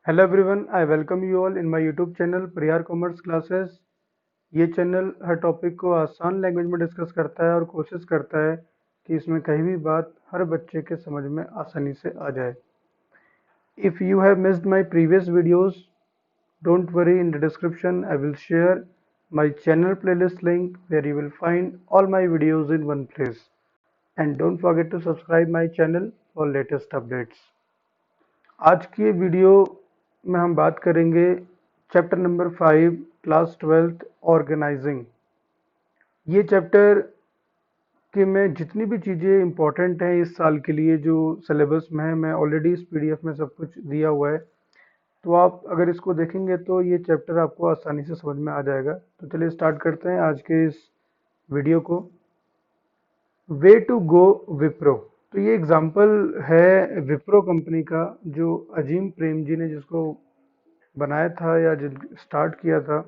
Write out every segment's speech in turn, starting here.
Hello everyone, I welcome you all in my YouTube channel प्रियार commerce classes. ये channel हर topic को आसान लैंग्वेज में डिस्कस करता है और कोशिश करता है कि इसमें कहीं भी बात हर बच्चे के समझ में आसानी से आ जाए। If you have missed my previous videos, don't worry, in the description I will share my channel playlist link where you will find all my videos in one place and don't forget to subscribe my channel for latest updates. आज की ये video में हम बात करेंगे chapter number 5 class 12th organising. ये chapter के में जितनी भी चीज़ें इंपॉर्टेंट हैं इस साल के लिए जो सिलेबस में है, मैं ऑलरेडी इस पीडीएफ में सब कुछ दिया हुआ है। तो आप अगर इसको देखेंगे तो ये चैप्टर आपको आसानी से समझ में आ जाएगा। तो चलिए स्टार्ट करते हैं आज के इस वीडियो को। Way to go Wipro. तो ये एग्जाम्पल है विप्रो कंपनी का, जो अजीम प्रेम जी ने जिसको बनाया था या जिन स्टार्ट किया था।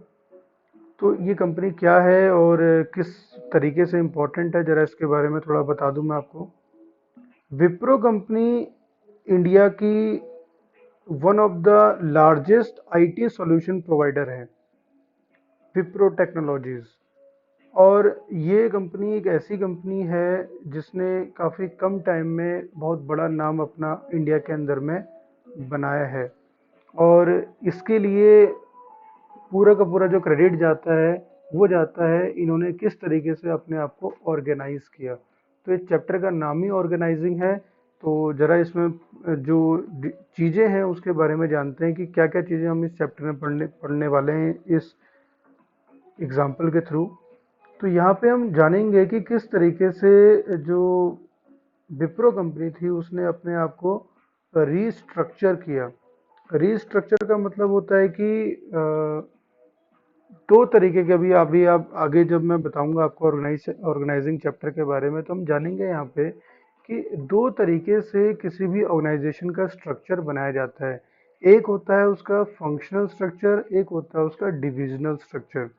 तो ये कंपनी क्या है और किस तरीके से इम्पोर्टेंट है, ज़रा इसके बारे में थोड़ा बता दूं मैं आपको। विप्रो कंपनी इंडिया की one of the largest IT solution provider है, विप्रो टेक्नोलॉजीज। और ये कंपनी एक ऐसी कंपनी है जिसने काफ़ी कम टाइम में बहुत बड़ा नाम अपना इंडिया के अंदर में बनाया है। और इसके लिए पूरा का पूरा जो क्रेडिट जाता है वो जाता है इन्होंने किस तरीके से अपने आप को ऑर्गेनाइज किया। तो इस चैप्टर का नाम ही ऑर्गेनाइजिंग है। तो ज़रा इसमें जो चीज़ें हैं उसके बारे में जानते हैं कि क्या क्या चीज़ें हम इस चैप्टर में पढ़ने वाले हैं इस एग्जाम्पल के थ्रू। तो यहाँ पे हम जानेंगे कि किस तरीके से जो विप्रो कंपनी थी उसने अपने आप को रीस्ट्रक्चर किया। रीस्ट्रक्चर का मतलब होता है कि दो तरीके के, अभी आप आगे जब मैं बताऊंगा आपको ऑर्गेनाइजिंग चैप्टर के बारे में, तो हम जानेंगे यहाँ पे कि दो तरीके से किसी भी ऑर्गेनाइजेशन का स्ट्रक्चर बनाया जाता है। एक होता है उसका फंक्शनल स्ट्रक्चर, एक होता है उसका डिविजनल स्ट्रक्चर।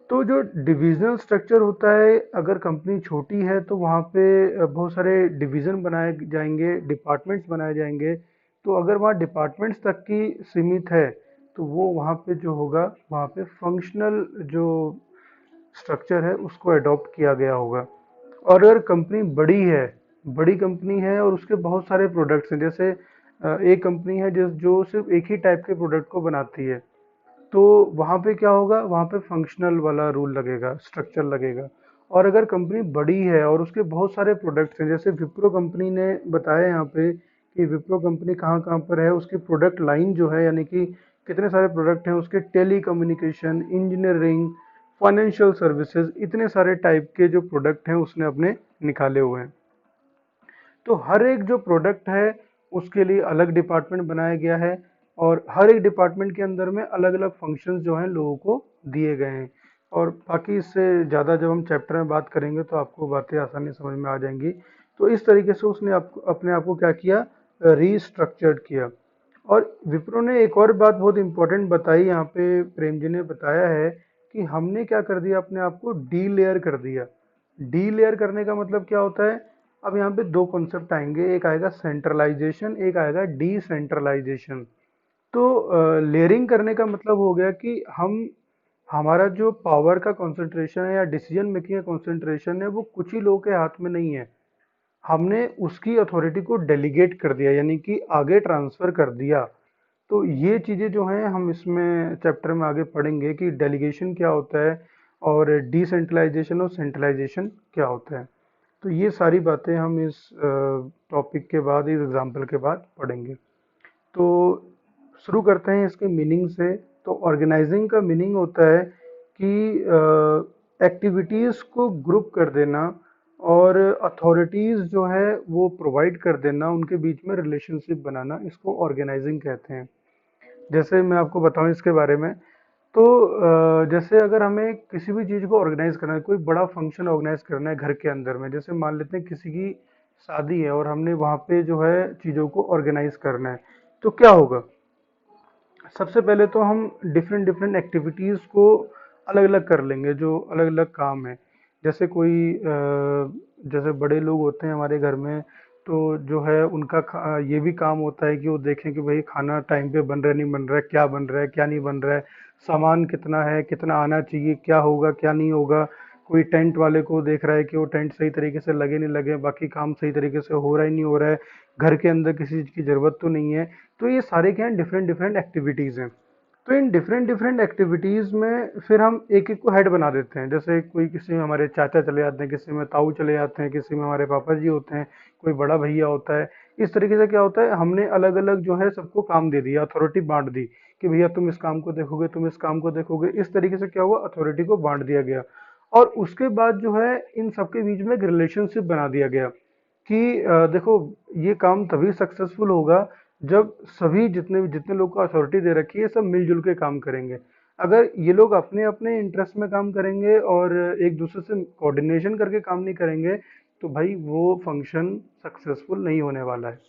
तो जो डिविजनल स्ट्रक्चर होता है, अगर कंपनी छोटी है तो वहाँ पे बहुत सारे डिवीज़न बनाए जाएंगे, डिपार्टमेंट्स बनाए जाएंगे। तो अगर वहाँ डिपार्टमेंट्स तक की सीमित है तो वो वहाँ पे जो होगा वहाँ पे फंक्शनल जो स्ट्रक्चर है उसको अडॉप्ट किया गया होगा। और अगर कंपनी बड़ी है, बड़ी कंपनी है और उसके बहुत सारे प्रोडक्ट्स हैं, जैसे एक कंपनी है जो सिर्फ एक ही टाइप के प्रोडक्ट को बनाती है, तो वहाँ पे क्या होगा, वहाँ पे फंक्शनल वाला रूल लगेगा, स्ट्रक्चर लगेगा। और अगर कंपनी बड़ी है और उसके बहुत सारे प्रोडक्ट्स हैं, जैसे विप्रो कंपनी ने बताया यहाँ पे कि विप्रो कंपनी कहाँ कहाँ पर है, उसकी प्रोडक्ट लाइन जो है, यानी कि कितने सारे प्रोडक्ट हैं उसके, telecommunication, engineering, financial services, इतने सारे टाइप के जो प्रोडक्ट हैं उसने अपने निकाले हुए हैं। तो हर एक जो प्रोडक्ट है उसके लिए अलग डिपार्टमेंट बनाया गया है और हर एक डिपार्टमेंट के अंदर में अलग अलग फंक्शंस जो हैं लोगों को दिए गए हैं। और बाकी इससे ज़्यादा जब हम चैप्टर में बात करेंगे तो आपको बातें आसानी समझ में आ जाएंगी। तो इस तरीके से उसने अपने आप को क्या किया, रीस्ट्रक्चर्ड किया। और विप्रो ने एक और बात बहुत इंपॉर्टेंट बताई यहाँ पे, प्रेम जी ने बताया है कि हमने क्या कर दिया, अपने आप को डी लेयर कर दिया। डी लेयर करने का मतलब क्या होता है, अब यहाँ पे दो कॉन्सेप्ट आएंगे, एक आएगा सेंट्रलाइजेशन, एक आएगा डिसेंट्रलाइजेशन। तो लेयरिंग करने का मतलब हो गया कि हमारा जो पावर का कंसंट्रेशन है या डिसीजन मेकिंग का कंसंट्रेशन है वो कुछ ही लोगों के हाथ में नहीं है, हमने उसकी अथॉरिटी को डेलीगेट कर दिया, यानी कि आगे ट्रांसफर कर दिया। तो ये चीज़ें जो हैं हम इसमें चैप्टर में आगे पढ़ेंगे कि डेलीगेशन क्या होता है और डिसेंट्रलाइजेशन और सेंट्रलाइजेशन क्या होता है। तो ये सारी बातें हम इस टॉपिक के बाद, इस एग्जाम्पल के बाद पढ़ेंगे। तो शुरू करते हैं इसके मीनिंग से। तो ऑर्गेनाइजिंग का मीनिंग होता है कि एक्टिविटीज़ को ग्रुप कर देना और अथॉरिटीज़ जो है वो प्रोवाइड कर देना, उनके बीच में रिलेशनशिप बनाना, इसको ऑर्गेनाइजिंग कहते हैं। जैसे मैं आपको बताऊं इसके बारे में, तो जैसे अगर हमें किसी भी चीज़ को ऑर्गेनाइज करना है, कोई बड़ा फंक्शन ऑर्गेनाइज करना है घर के अंदर में, जैसे मान लेते हैं किसी की शादी है और हमने वहाँ पे जो है चीज़ों को ऑर्गेनाइज करना है, तो क्या होगा, सबसे पहले तो हम डिफरेंट डिफरेंट एक्टिविटीज़ को अलग अलग कर लेंगे, जो अलग अलग काम है। जैसे कोई जैसे बड़े लोग होते हैं हमारे घर में, तो जो है उनका ये भी काम होता है कि वो देखें कि भाई खाना टाइम पे बन रहा है नहीं बन रहा है, क्या बन रहा है क्या नहीं बन रहा है, सामान कितना है, कितना आना चाहिए, क्या होगा क्या नहीं होगा। कोई टेंट वाले को देख रहा है कि वो टेंट सही तरीके से लगे नहीं लगे, बाकी काम सही तरीके से हो रहा ही नहीं हो रहा है, घर के अंदर किसी चीज़ की ज़रूरत तो नहीं है। तो ये सारे क्या हैं, डिफरेंट डिफरेंट एक्टिविटीज़ हैं। तो इन डिफरेंट डिफरेंट एक्टिविटीज़ में फिर हम एक एक को हेड बना देते हैं। जैसे कोई किसी में हमारे चाचा चले जाते हैं, किसी में ताऊ चले जाते हैं, किसी में हमारे पापा जी होते हैं, कोई बड़ा भैया होता है। इस तरीके से क्या होता है, हमने अलग अलग जो है सबको काम दे दिया, अथॉरिटी बांट दी कि भैया तुम इस काम को देखोगे, तुम इस काम को देखोगे। इस तरीके से क्या हुआ, अथॉरिटी को बांट दिया गया। और उसके बाद जो है इन सबके बीच में एक रिलेशनशिप बना दिया गया कि देखो, ये काम तभी सक्सेसफुल होगा जब सभी जितने जितने लोग को अथॉरिटी दे रखी है सब मिलजुल के काम करेंगे। अगर ये लोग अपने अपने इंटरेस्ट में काम करेंगे और एक दूसरे से कोऑर्डिनेशन करके काम नहीं करेंगे, तो भाई वो फंक्शन सक्सेसफुल नहीं होने वाला है।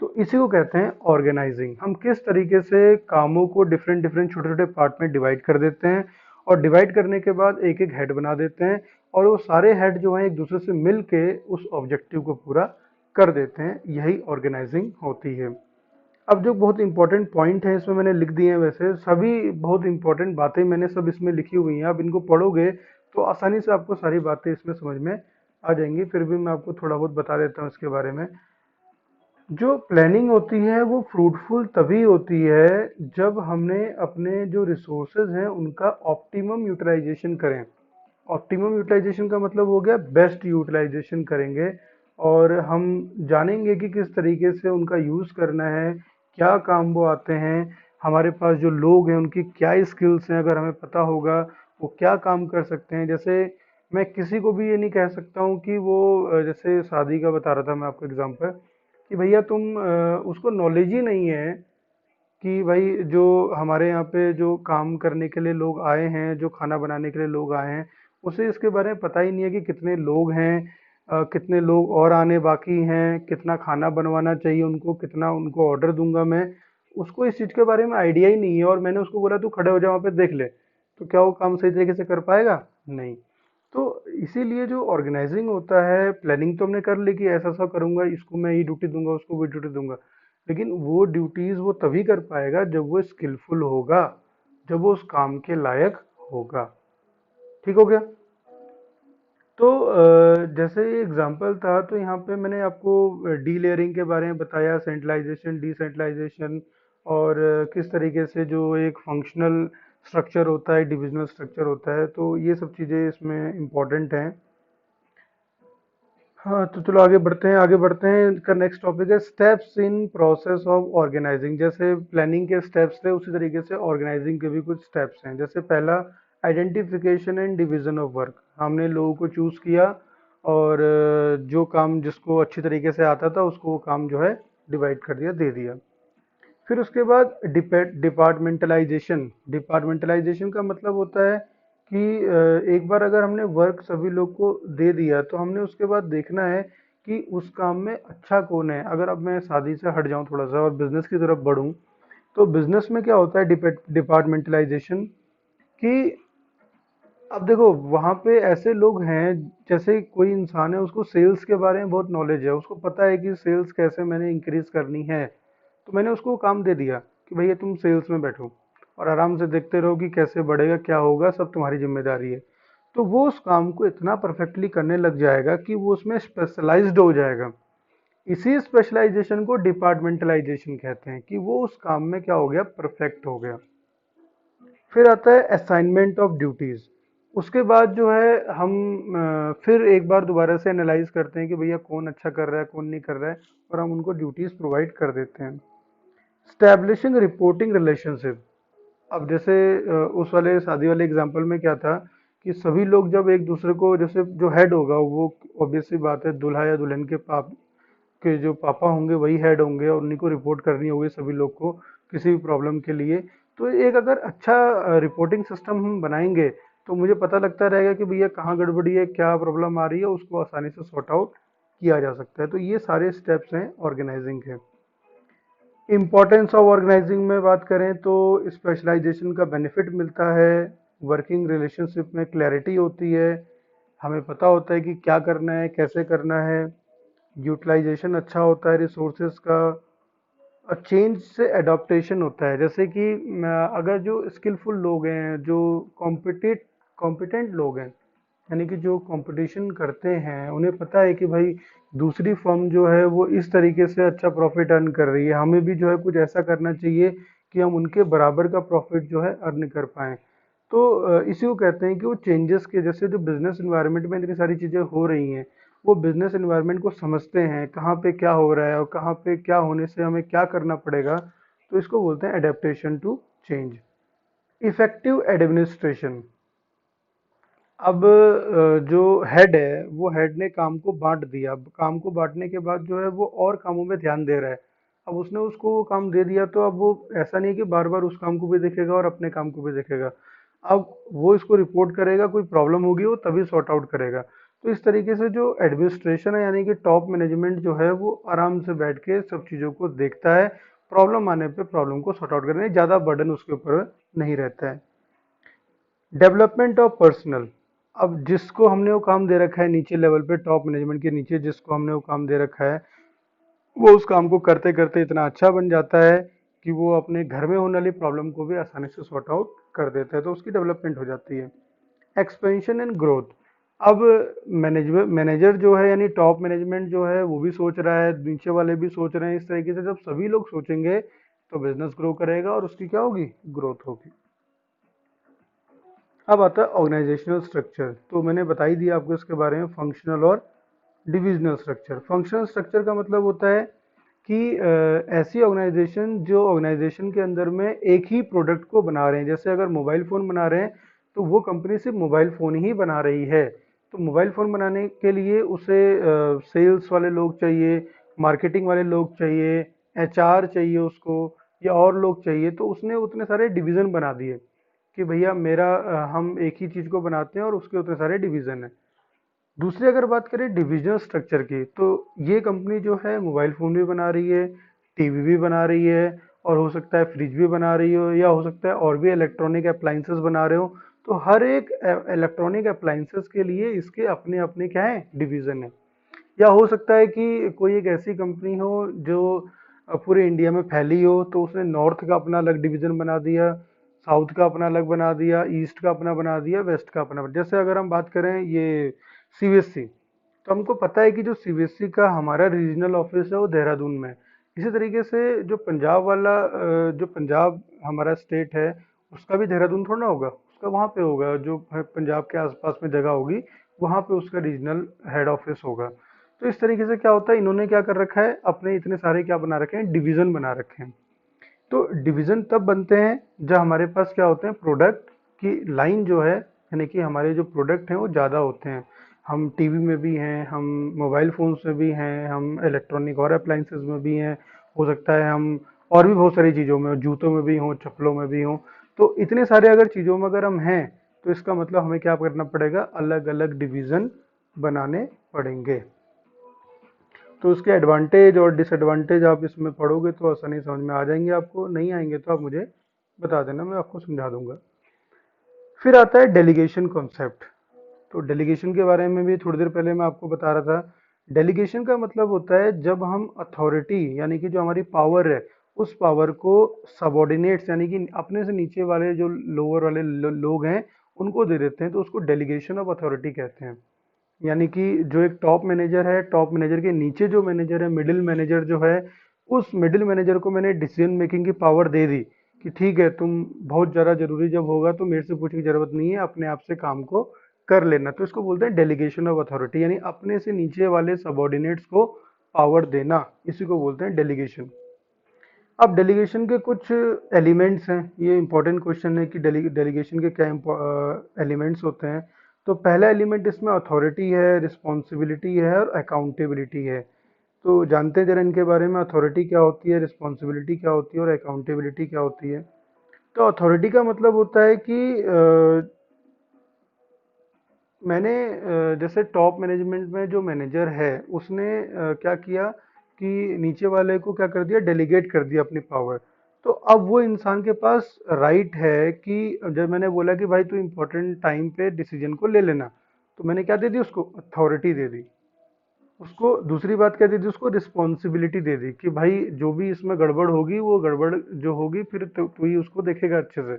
तो इसी को कहते हैं ऑर्गेनाइजिंग। हम किस तरीके से कामों को डिफरेंट डिफरेंट छोटे छोटे पार्ट में डिवाइड कर देते हैं, और डिवाइड करने के बाद एक एक हेड बना देते हैं, और वो सारे हेड जो हैं एक दूसरे से मिल के उस ऑब्जेक्टिव को पूरा कर देते हैं। यही ऑर्गेनाइजिंग होती है। अब जो बहुत इंपॉर्टेंट पॉइंट है इसमें मैंने लिख दिए हैं, वैसे सभी बहुत इंपॉर्टेंट बातें मैंने सब इसमें लिखी हुई हैं। आप इनको पढ़ोगे तो आसानी से आपको सारी बातें इसमें समझ में आ जाएंगी। फिर भी मैं आपको थोड़ा बहुत बता देता हूँ इसके बारे में। जो प्लानिंग होती है वो फ्रूटफुल तभी होती है जब हमने अपने जो रिसोर्सेज हैं उनका ऑप्टिमम यूटिलाइजेशन करें। ऑप्टिमम यूटिलाइजेशन का मतलब हो गया बेस्ट यूटिलाइजेशन करेंगे, और हम जानेंगे कि किस तरीके से उनका यूज़ करना है, क्या काम वो आते हैं, हमारे पास जो लोग हैं उनकी क्या स्किल्स हैं, अगर हमें पता होगा वो क्या काम कर सकते हैं। जैसे मैं किसी को भी ये नहीं कह सकता हूँ कि वो जैसे शादी का बता रहा था मैं आपको एग्जांपल, कि भैया तुम उसको नॉलेज ही नहीं है कि भाई जो हमारे यहाँ पे जो काम करने के लिए लोग आए हैं, जो खाना बनाने के लिए लोग आए हैं, उसे इसके बारे में पता ही नहीं है कि कितने लोग हैं, कितने लोग और आने बाकी हैं, कितना खाना बनवाना चाहिए उनको, कितना उनको ऑर्डर दूंगा मैं। उसको इस चीज़ के बारे में आइडिया ही नहीं है, और मैंने उसको बोला तू खड़े हो जा वहाँ पे देख ले, तो क्या वो काम सही तरीके से कर पाएगा? नहीं। तो इसीलिए जो ऑर्गेनाइजिंग होता है, प्लानिंग तो हमने कर ली कि ऐसा ऐसा करूंगा, इसको मैं ये ड्यूटी दूंगा, उसको वो ड्यूटी दूंगा, लेकिन वो ड्यूटीज वो तभी कर पाएगा जब वो स्किलफुल होगा, जब वो उस काम के लायक होगा। ठीक हो गया? तो जैसे एग्जांपल था, तो यहाँ पे मैंने आपको डी लेयरिंग के बारे में बताया, सेंट्रलाइजेशन, डिसेंट्रलाइजेशन, और किस तरीके से जो एक फंक्शनल स्ट्रक्चर होता है, डिविजनल स्ट्रक्चर होता है। तो ये सब चीज़ें इसमें इम्पोर्टेंट हैं। हाँ, तो चलो आगे बढ़ते हैं, आगे बढ़ते हैं। इसका नेक्स्ट टॉपिक है steps in process of organising. जैसे प्लानिंग के स्टेप्स थे उसी तरीके से ऑर्गेनाइजिंग के भी कुछ स्टेप्स हैं। जैसे पहला, identification and division of work. हमने लोगों को चूज किया, और जो काम जिसको अच्छी तरीके से आता था उसको वो काम जो है डिवाइड कर दिया, दे दिया। फिर उसके बाद डिपार्टमेंटलाइजेशन। डिपार्टमेंटलाइजेशन का मतलब होता है कि एक बार अगर हमने वर्क सभी लोग को दे दिया, तो हमने उसके बाद देखना है कि उस काम में अच्छा कौन है। अगर अब मैं शादी से हट जाऊं थोड़ा सा और बिजनेस की तरफ बढ़ूं, तो बिजनेस में क्या होता है डिपार्टमेंटलाइजेशन, कि अब देखो वहां पे ऐसे लोग हैं, जैसे कोई इंसान है उसको सेल्स के बारे में बहुत नॉलेज है, उसको पता है कि सेल्स कैसे मैंने इंक्रीज करनी है। तो मैंने उसको काम दे दिया कि भैया तुम सेल्स में बैठो और आराम से देखते रहो कि कैसे बढ़ेगा, क्या होगा, सब तुम्हारी जिम्मेदारी है। तो वो उस काम को इतना परफेक्टली करने लग जाएगा कि वो उसमें स्पेशलाइज्ड हो जाएगा। इसी स्पेशलाइजेशन को डिपार्टमेंटलाइजेशन कहते हैं, कि वो उस काम में क्या हो गया, परफेक्ट हो गया। फिर आता है असाइनमेंट ऑफ ड्यूटीज। उसके बाद जो है हम फिर एक बार दोबारा से एनालाइज करते हैं कि भैया कौन अच्छा कर रहा है, कौन नहीं कर रहा है, और हम उनको ड्यूटीज प्रोवाइड कर देते हैं। Establishing reporting relationship. अब जैसे उस वाले शादी वाले एग्जांपल में क्या था, कि सभी लोग जब एक दूसरे को, जैसे जो हेड होगा वो ऑब्वियस सी बात है, दुल्हा या दुल्हन के पाप के जो पापा होंगे वही हेड होंगे, और उन्हीं को रिपोर्ट करनी होगी सभी लोग को किसी भी प्रॉब्लम के लिए। तो एक अगर अच्छा रिपोर्टिंग सिस्टम हम बनाएंगे, तो मुझे पता लगता रहेगा कि भैया कहाँ गड़बड़ी है, क्या प्रॉब्लम आ रही है, उसको आसानी से सॉर्ट आउट किया जा सकता है। तो ये सारे स्टेप्स हैं ऑर्गेनाइजिंग के। इम्पोर्टेंस ऑफ ऑर्गेनाइजिंग में बात करें तो स्पेशलाइजेशन का बेनिफिट मिलता है, वर्किंग रिलेशनशिप में क्लैरिटी होती है, हमें पता होता है कि क्या करना है, कैसे करना है, यूटिलाइजेशन अच्छा होता है रिसोर्सेज का, और चेंज से एडॉप्टेशन होता है। जैसे कि अगर जो स्किलफुल लोग हैं, जो कॉम्पिटेट कॉम्पिटेंट लोग हैं, यानी कि जो कंपटीशन करते हैं, उन्हें पता है कि भाई दूसरी फर्म जो है वो इस तरीके से अच्छा प्रॉफिट अर्न कर रही है, हमें भी जो है कुछ ऐसा करना चाहिए कि हम उनके बराबर का प्रॉफिट जो है अर्न कर पाएँ। तो इसी को कहते हैं कि वो चेंजेस के, जैसे जो बिजनेस इन्वायरमेंट में इतनी सारी चीज़ें हो रही हैं, वो बिजनेस इन्वायरमेंट को समझते हैं कहाँ पे क्या हो रहा है और कहाँ पे क्या होने से हमें क्या करना पड़ेगा। तो इसको बोलते हैं adaptation to change. Effective administration. अब जो हेड है, वो हेड ने काम को बांट दिया। अब काम को बांटने के बाद जो है वो और कामों में ध्यान दे रहा है। अब उसने उसको वो काम दे दिया, तो अब वो ऐसा नहीं कि बार बार उस काम को भी देखेगा और अपने काम को भी देखेगा। अब वो इसको रिपोर्ट करेगा, कोई प्रॉब्लम होगी वो तभी सॉर्ट आउट करेगा। तो इस तरीके से जो एडमिनिस्ट्रेशन है, यानी कि टॉप मैनेजमेंट जो है वो आराम से बैठ के सब चीज़ों को देखता है, प्रॉब्लम आने पे प्रॉब्लम को सॉर्ट आउट करने, ज़्यादा बर्डन उसके ऊपर नहीं रहता है। Development of personal. अब जिसको हमने वो काम दे रखा है नीचे लेवल पे, टॉप मैनेजमेंट के नीचे जिसको हमने वो काम दे रखा है, वो उस काम को करते करते इतना अच्छा बन जाता है कि वो अपने घर में होने वाली प्रॉब्लम को भी आसानी से सॉर्ट आउट कर देता है, तो उसकी डेवलपमेंट हो जाती है। Expansion and growth. अब मैनेजर मैनेजर जो है, यानी टॉप मैनेजमेंट जो है, वो भी सोच रहा है, नीचे वाले भी सोच रहे हैं। इस तरीके से जब सभी लोग सोचेंगे तो बिजनेस ग्रो करेगा और उसकी क्या होगी, ग्रोथ होगी। अब आता है ऑर्गेनाइजेशनल स्ट्रक्चर। तो मैंने बता ही दिया आपको इसके बारे में, फंक्शनल और डिविजनल स्ट्रक्चर। फंक्शनल स्ट्रक्चर का मतलब होता है कि ऐसी ऑर्गेनाइजेशन जो ऑर्गेनाइजेशन के अंदर में एक ही प्रोडक्ट को बना रहे हैं। जैसे अगर मोबाइल फ़ोन बना रहे हैं, तो वो कंपनी सिर्फ मोबाइल फ़ोन ही बना रही है। तो मोबाइल फ़ोन बनाने के लिए उसे सेल्स वाले लोग चाहिए, मार्केटिंग वाले लोग चाहिए, एचआर चाहिए उसको, या और लोग चाहिए। तो उसने उतने सारे डिवीज़न बना दिए कि भैया मेरा हम एक ही चीज़ को बनाते हैं और उसके उतने सारे डिवीज़न हैं। दूसरी अगर बात करें डिविजनल स्ट्रक्चर की, तो ये कंपनी जो है मोबाइल फ़ोन भी बना रही है, टीवी भी बना रही है, और हो सकता है फ्रिज भी बना रही हो, या हो सकता है और भी इलेक्ट्रॉनिक अप्लाइंसेस बना रहे हो। तो हर एक इलेक्ट्रॉनिक अप्लाइंसेस के लिए इसके अपने अपने क्या है, डिवीज़न है। या हो सकता है कि कोई एक ऐसी कंपनी हो जो पूरे इंडिया में फैली हो, तो उसने नॉर्थ का अपना अलग डिवीज़न बना दिया, साउथ का अपना अलग बना दिया, ईस्ट का अपना बना दिया, वेस्ट का अपना जैसे अगर हम बात करें ये सीबीएसई, तो हमको पता है कि जो सीबीएसई का हमारा रीजनल ऑफिस है वो देहरादून में है। इसी तरीके से जो पंजाब वाला जो पंजाब हमारा स्टेट है, उसका भी देहरादून थोड़ा ना होगा, उसका वहाँ पे होगा, जो पंजाब के आसपास में जगह होगी वहाँ पे उसका रीजनल हेड ऑफिस होगा। तो इस तरीके से क्या होता है, इन्होंने क्या कर रखा है, अपने इतने सारे क्या बना रखे हैं, डिवीजन बना रखे हैं। तो डिवीजन तब बनते हैं जब हमारे पास क्या होते हैं, प्रोडक्ट की लाइन जो है, यानी कि हमारे जो प्रोडक्ट हैं वो ज़्यादा होते हैं। हम टीवी में भी हैं, हम मोबाइल फ़ोन्स में भी हैं, हम इलेक्ट्रॉनिक और अप्लाइंसेस में भी हैं, हो सकता है हम और भी बहुत सारी चीज़ों में, जूतों में भी हों, चप्पलों में भी हों। तो इतने सारे अगर चीज़ों में अगर हम हैं, तो इसका मतलब हमें क्या करना पड़ेगा, अलग अलग डिवीज़न बनाने पड़ेंगे। तो उसके एडवांटेज और डिसएडवांटेज आप इसमें पढ़ोगे तो आसानी समझ में आ जाएंगे आपको, नहीं आएंगे तो आप मुझे बता देना, मैं आपको समझा दूंगा। फिर आता है डेलीगेशन कॉन्सेप्ट। तो डेलीगेशन के बारे में भी थोड़ी देर पहले मैं आपको बता रहा था। डेलीगेशन का मतलब होता है जब हम अथॉरिटी, यानी कि जो हमारी पावर है, उस पावर को सबॉर्डिनेट्स, यानी कि अपने से नीचे वाले जो लोअर वाले लोग हैं उनको दे देते हैं, तो उसको डेलीगेशन ऑफ अथॉरिटी कहते हैं। यानी कि जो एक टॉप मैनेजर है, टॉप मैनेजर के नीचे जो मैनेजर है, मिडिल मैनेजर जो है, उस मिडिल मैनेजर को मैंने डिसीजन मेकिंग की पावर दे दी कि ठीक है, तुम बहुत ज़्यादा ज़रूरी जब होगा तो मेरे से पूछने की ज़रूरत नहीं है, अपने आप से काम को कर लेना। तो इसको बोलते हैं डेलीगेशन ऑफ अथॉरिटी, यानी अपने से नीचे वाले सबॉर्डिनेट्स को पावर देना, इसी को बोलते हैं डेलीगेशन। अब डेलीगेशन के कुछ एलिमेंट्स हैं, ये इंपॉर्टेंट क्वेश्चन है कि डेलीगेशन के क्या एलिमेंट्स होते हैं। तो पहला एलिमेंट इसमें अथॉरिटी है, रिस्पॉन्सिबिलिटी है और अकाउंटेबिलिटी है। तो जानते हैं जरा इनके बारे में, अथॉरिटी क्या होती है, रिस्पॉन्सिबिलिटी क्या होती है और अकाउंटेबिलिटी क्या होती है। तो अथॉरिटी का मतलब होता है कि मैंने जैसे टॉप मैनेजमेंट में जो मैनेजर है उसने क्या किया कि नीचे वाले को क्या कर दिया, डेलीगेट कर दिया अपनी पावर। तो अब वो इंसान के पास राइट है कि जब मैंने बोला कि भाई तू इंपॉर्टेंट टाइम पे डिसीजन को ले लेना, तो मैंने क्या दे दी उसको, अथॉरिटी दे दी। उसको दूसरी बात क्या दे दी, उसको रिस्पॉन्सिबिलिटी दे दी कि भाई जो भी इसमें गड़बड़ होगी, वो गड़बड़ जो होगी फिर तू ही उसको देखेगा अच्छे से।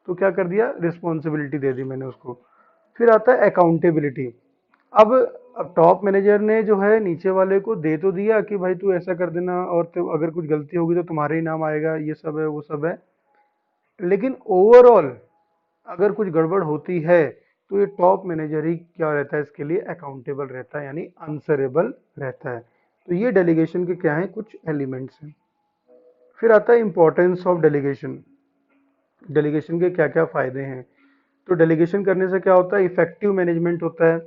तो क्या कर दिया, रिस्पॉन्सिबिलिटी दे दी मैंने उसको। फिर आता है अकाउंटेबिलिटी। अब अब टॉप मैनेजर ने जो है नीचे वाले को दे तो दिया कि भाई तू ऐसा कर देना, और तो अगर कुछ गलती होगी तो तुम्हारे ही नाम आएगा, ये सब है वो सब है। लेकिन ओवरऑल अगर कुछ गड़बड़ होती है तो ये टॉप मैनेजर ही क्या रहता है, इसके लिए अकाउंटेबल रहता है, यानी आंसरेबल रहता है। तो ये डेलीगेशन के क्या हैं, कुछ एलिमेंट्स हैं। फिर आता है इंपॉर्टेंस ऑफ डेलीगेशन। डेलीगेशन के क्या क्या फायदे हैं। तो डेलीगेशन करने से क्या होता है, इफेक्टिव मैनेजमेंट होता है।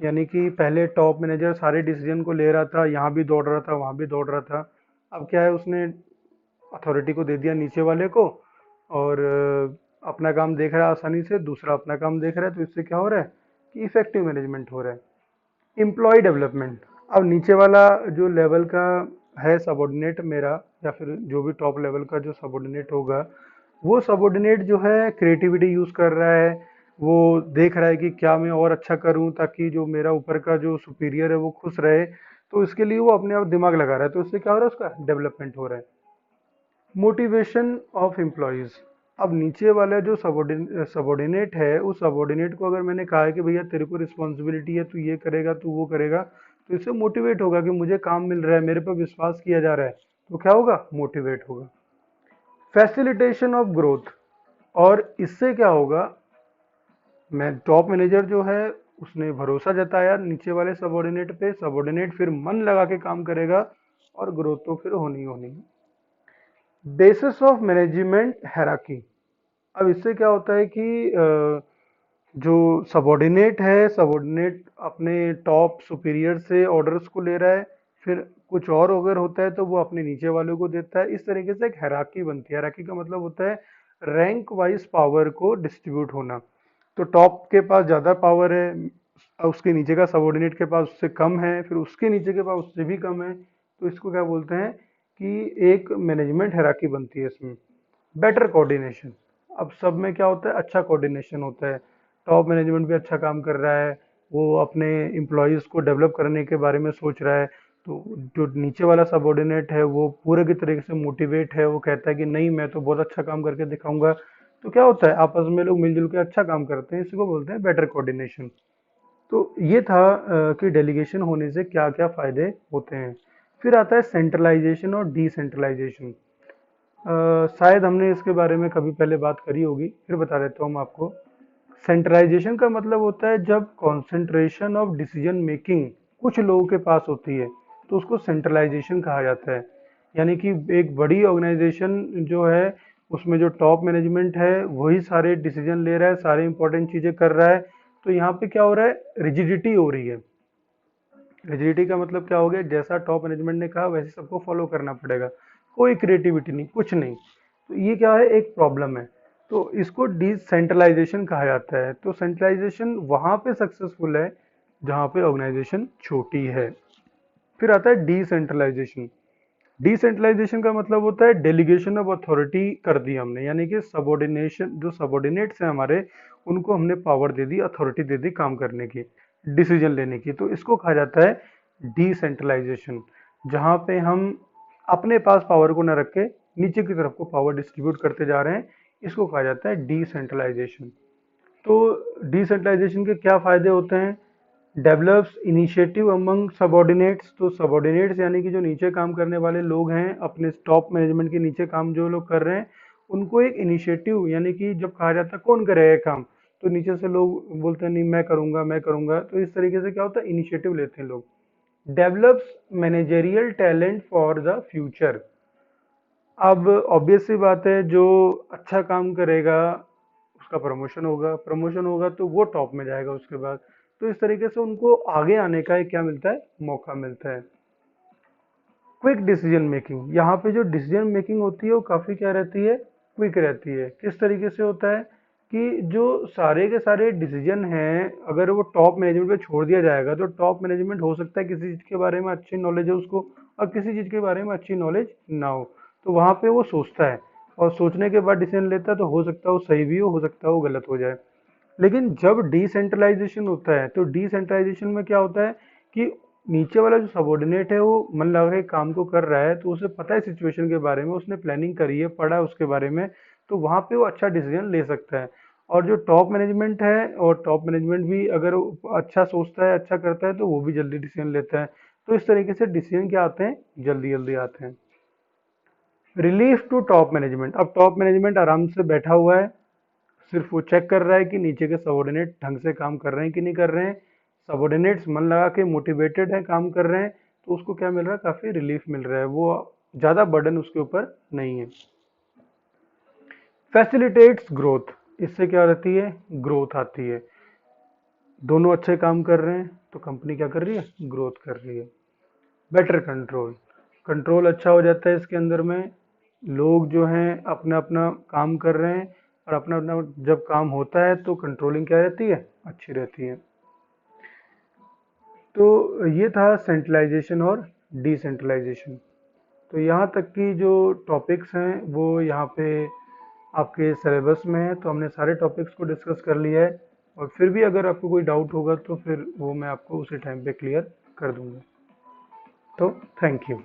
यानी कि पहले टॉप मैनेजर सारे डिसीजन को ले रहा था, यहाँ भी दौड़ रहा था वहाँ भी दौड़ रहा था। अब क्या है, उसने अथॉरिटी को दे दिया नीचे वाले को, और अपना काम देख रहा है आसानी से, दूसरा अपना काम देख रहा है। तो इससे क्या हो रहा है कि इफेक्टिव मैनेजमेंट हो रहा है। Employee development. अब नीचे वाला जो लेवल का है सबॉर्डिनेट मेरा, या फिर जो भी टॉप लेवल का जो सबॉर्डिनेट होगा, वो सबॉर्डिनेट जो है क्रिएटिविटी यूज कर रहा है। वो देख रहा है कि क्या मैं और अच्छा करूं ताकि जो मेरा ऊपर का जो सुपीरियर है वो खुश रहे। तो इसके लिए वो अपने आप दिमाग लगा रहा है, तो इससे क्या हो रहा है, उसका डेवलपमेंट हो रहा है। Motivation of employees. अब नीचे वाला जो सबॉर्डिनेट है, उस सबॉर्डिनेट को अगर मैंने कहा है कि भैया तेरे को रिस्पॉन्सिबिलिटी है, तू ये करेगा तू वो करेगा, तो इससे मोटिवेट होगा कि मुझे काम मिल रहा है, मेरे पर विश्वास किया जा रहा है, तो क्या होगा, मोटिवेट होगा। Facilitation of growth. और इससे क्या होगा, मैं टॉप मैनेजर जो है उसने भरोसा जताया नीचे वाले सबॉर्डिनेट पे, सबॉर्डिनेट फिर मन लगा के काम करेगा, और ग्रोथ तो फिर होनी ही होनी है। Basis of management hierarchy. अब इससे क्या होता है कि जो सबॉर्डिनेट है, सबॉर्डिनेट अपने टॉप सुपीरियर से ऑर्डर्स को ले रहा है, फिर कुछ और अगर होता है तो वो अपने नीचे वालों को देता है। इस तरीके से एक हैराकी बनती है। हैराकी का मतलब होता है रैंक वाइज पावर को डिस्ट्रीब्यूट होना। तो टॉप के पास ज़्यादा पावर है, उसके नीचे का सबॉर्डिनेट के पास उससे कम है, फिर उसके नीचे के पास उससे भी कम है। तो इसको क्या बोलते हैं कि एक मैनेजमेंट हैराकी बनती है इसमें। Better coordination. अब सब में क्या होता है, अच्छा कोऑर्डिनेशन होता है। टॉप मैनेजमेंट भी अच्छा काम कर रहा है, वो अपने एम्प्लॉयज़ को डेवलप करने के बारे में सोच रहा है। तो जो नीचे वाला सबऑर्डिनेट है वो पूरे की तरीके से मोटिवेट है, वो कहता है कि नहीं मैं तो बहुत अच्छा काम करके दिखाऊंगा। तो क्या होता है, आपस में लोग मिलजुल के अच्छा काम करते हैं, इसी को बोलते हैं बेटर कोऑर्डिनेशन। तो ये था कि डेलीगेशन होने से क्या क्या फायदे होते हैं। फिर आता है सेंट्रलाइजेशन और डिसेंट्रलाइजेशन। शायद हमने इसके बारे में कभी पहले बात करी होगी, फिर बता देता हूँ मैं आपको। सेंट्रलाइजेशन का मतलब होता है जब कॉन्सेंट्रेशन ऑफ डिसीजन मेकिंग कुछ लोगों के पास होती है, तो उसको सेंट्रलाइजेशन कहा जाता है। यानी कि एक बड़ी ऑर्गेनाइजेशन जो है, उसमें जो टॉप मैनेजमेंट है वही सारे डिसीजन ले रहा है, सारे इंपॉर्टेंट चीजें कर रहा है। तो यहाँ पे क्या हो रहा है, रिजिडिटी हो रही है। रिजिडिटी का मतलब क्या हो गया, जैसा टॉप मैनेजमेंट ने कहा वैसे सबको फॉलो करना पड़ेगा, कोई क्रिएटिविटी नहीं, कुछ नहीं। तो ये क्या है, एक प्रॉब्लम है। तो इसको डिसेंट्रलाइजेशन कहा जाता है। तो सेंट्रलाइजेशन वहां पे सक्सेसफुल है जहां पे ऑर्गेनाइजेशन छोटी है। फिर आता है डिसेंट्रलाइजेशन। डिसेंट्रलाइजेशन का मतलब होता है डेलीगेशन ऑफ अथॉरिटी कर दी हमने, यानी कि सबॉर्डिनेशन, जो सबॉर्डिनेट्स हैं हमारे, उनको हमने पावर दे दी, अथॉरिटी दे दी काम करने की, डिसीजन लेने की। तो इसको कहा जाता है डिसेंट्रलाइजेशन, जहां पे हम अपने पास पावर को न रख के नीचे की तरफ को पावर डिस्ट्रीब्यूट करते जा रहे हैं, इसको कहा जाता है डिसेंट्रलाइजेशन। तो डिसेंट्रलाइजेशन के क्या फायदे होते हैं, डेवलप्स इनिशिएटिव अमंग सबॉर्डिनेट्स। तो सबॉर्डिनेट्स यानी कि जो नीचे काम करने वाले लोग हैं, अपने टॉप मैनेजमेंट के नीचे काम जो लोग कर रहे हैं, उनको एक इनिशिएटिव, यानी कि जब कहा जाता है कौन करेगा ये काम, तो नीचे से लोग बोलते हैं नहीं मैं करूंगा मैं करूंगा। तो इस तरीके से क्या होता है, इनिशिएटिव लेते हैं लोग। Develops managerial talent for the future. अब ऑब्वियस सी बात है, जो अच्छा काम करेगा उसका प्रमोशन होगा, प्रमोशन होगा तो वो टॉप में जाएगा उसके बाद। तो इस तरीके से उनको आगे आने का एक क्या मिलता है, मौका मिलता है। Quick decision making. यहाँ पे जो डिसीजन मेकिंग होती है वो काफ़ी क्या रहती है, क्विक रहती है। किस तरीके से होता है कि जो सारे के सारे डिसीजन हैं, अगर वो टॉप मैनेजमेंट पे छोड़ दिया जाएगा, तो टॉप मैनेजमेंट हो सकता है किसी चीज़ के बारे में अच्छी नॉलेज है उसको, और किसी चीज़ के बारे में अच्छी नॉलेज ना हो। तो वहाँ पे वो सोचता है, और सोचने के बाद डिसीजन लेता है, तो हो सकता है वो सही भी हो सकता है वो गलत हो जाए। लेकिन जब डिसेंट्रलाइजेशन होता है, तो डिसेंट्रलाइजेशन में क्या होता है कि नीचे वाला जो सबॉर्डिनेट है वो मन लगा के काम को कर रहा है, तो उसे पता है सिचुएशन के बारे में, उसने प्लानिंग करी है, पढ़ा है उसके बारे में, तो वहाँ पे वो अच्छा डिसीजन ले सकता है। और जो टॉप मैनेजमेंट है, और टॉप मैनेजमेंट भी अगर वो अच्छा सोचता है, अच्छा करता है, तो वो भी जल्दी डिसीजन लेता है। तो इस तरीके से डिसीजन क्या आते हैं, जल्दी जल्दी आते हैं। रिलीफ टू टॉप मैनेजमेंट, अब टॉप मैनेजमेंट आराम से बैठा हुआ है, सिर्फ वो चेक कर रहा है कि नीचे के सबॉर्डिनेट ढंग से काम कर रहे हैं कि नहीं कर रहे हैं। सबॉर्डिनेट्स मन लगा के मोटिवेटेड है, काम कर रहे हैं, तो उसको क्या मिल रहा है, काफी रिलीफ मिल रहा है, वो ज्यादा बर्डन उसके ऊपर नहीं है। फैसिलिटेट्स ग्रोथ, इससे क्या रहती है, ग्रोथ आती है। दोनों अच्छे काम कर रहे हैं तो कंपनी क्या कर रही है, ग्रोथ कर रही है। बेटर कंट्रोल, कंट्रोल अच्छा हो जाता है इसके अंदर में। लोग जो हैं अपना अपना काम कर रहे हैं, और अपना अपना जब काम होता है तो कंट्रोलिंग क्या रहती है, अच्छी रहती है। तो ये था सेंट्रलाइजेशन और डिसेंट्रलाइजेशन। तो यहाँ तक की जो टॉपिक्स हैं वो यहाँ पे आपके सिलेबस में है, तो हमने सारे टॉपिक्स को डिस्कस कर लिया है। और फिर भी अगर आपको कोई डाउट होगा तो फिर वो मैं आपको उसी टाइम पे क्लियर कर दूंगा। तो थैंक यू।